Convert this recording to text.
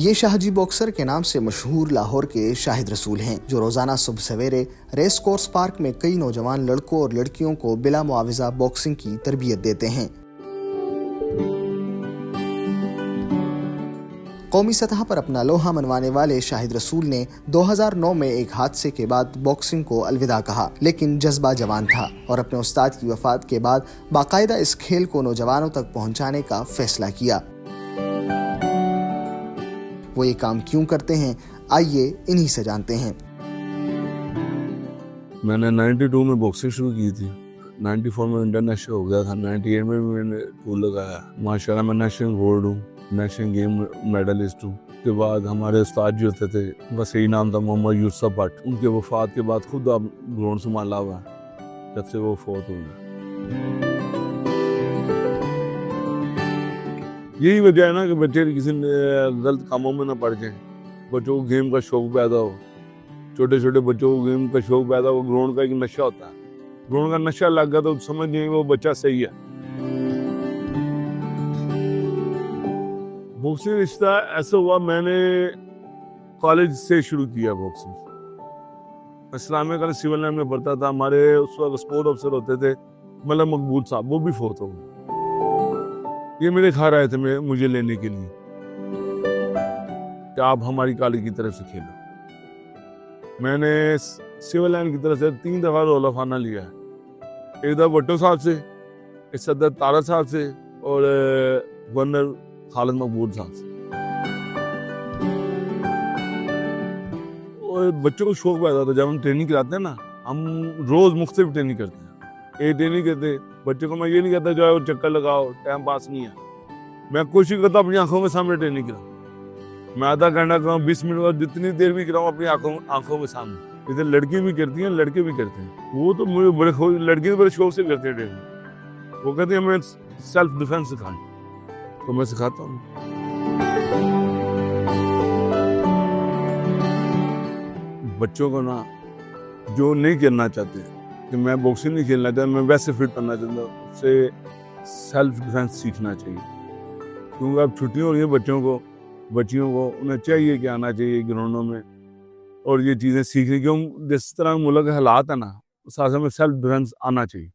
ये शाहजी बॉक्सर के नाम से मशहूर लाहौर के शाहिद रसूल हैं, जो रोजाना सुबह सवेरे रेस कोर्स पार्क में कई नौजवान लड़कों और लड़कियों को बिला मुआवजा बॉक्सिंग की तरबियत देते हैं। कौमी सतह पर अपना लोहा मनवाने वाले शाहिद रसूल ने 2009 में एक हादसे के बाद बॉक्सिंग को अलविदा कहा, लेकिन जज्बा जवान था और अपने उस्ताद की वफात के बाद बाकायदा इस खेल को नौजवानों तक पहुंचाने का फैसला किया। वो ये काम क्यों करते हैं, आइए इन्हीं से जानते हैं। मैंने 92 में बॉक्सिंग शुरू की थी। 94 में इंटरनेशनल हो गया था। 98 में भी मैंने टूल लगाया। माशाल्लाह मैं नेशनल गोल्ड हूँ, नेशनल गेम मेडलिस्ट हूँ। उसके बाद हमारे उस्ताद जो होते थे, बस यही नाम था, मोहम्मद यूसुफ भट्ट। उनके वफात के बाद खुद अब ग्राउंड संभाला हुआ है जब से वो फौत हो गए। यही वजह है ना कि बच्चे किसी गलत कामों में ना पड़ जाएं, बच्चों को गेम का शौक पैदा हो। छोटे छोटे बच्चों को गेम का शौक पैदा हो। ग्राउंड का एक नशा होता है, ग्राउंड का नशा लग गया तो समझ नहीं वो बच्चा सही है। बॉक्सिंग रिश्ता ऐसा हुआ, मैंने कॉलेज से शुरू किया boxing. Islamia college civil line में पढ़ता था। हमारे उस वक्त स्पोर्ट ऑफिसर होते थे मतलब मकबूल साहब, वो भी फौत हो गए। ये मेरे घर आए थे मुझे लेने के लिए कि आप हमारी कॉलेज की तरफ से खेलो। मैंने सिविल लाइन की तरफ से 3 दफा रोला फाना लिया है। एक दफा भट्टो साहब से, एक सदर तारा साहब से और गवर्नर खालिद मकबूल साहब से। और बच्चों को शौक पैदा होता है। जब हम ट्रेनिंग कराते हैं ना, हम रोज मुख्तलिफ ट्रेनिंग करते हैं। एक ट्रेनिंग करते बच्चे को मैं ये नहीं कहता जाओ चक्कर लगाओ, टाइम पास नहीं है। मैं कोशिश करता अपनी आंखों के सामने ट्रेनिंग कराऊं। मैं आधा घंटा कराऊं, 20 मिनट और जितनी देर भी कराऊं अपनी आंखों के सामने। इधर लड़की भी करती हैं, लड़के भी करते हैं। वो तो मुझे बड़े लड़के बड़े शौक से करते हैं ट्रेनिंग। वो कहते हैं हमें सेल्फ डिफेंस सिखाएं, तो मैं सिखाता हूँ। बच्चों को ना, जो नहीं करना चाहते कि मैं बॉक्सिंग नहीं खेलना चाहता, मैं वैसे फिट बनना चाहता हूँ, उससे सेल्फ डिफेंस सीखना चाहिए। क्योंकि अब छुट्टियाँ हो रही हैं बच्चियों को उन्हें चाहिए कि आना चाहिए ग्राउंडों में और ये चीज़ें सीखने। क्यों, जिस तरह मुल्क के हालात है ना, उस हिसाब से हमें सेल्फ डिफेंस आना चाहिए।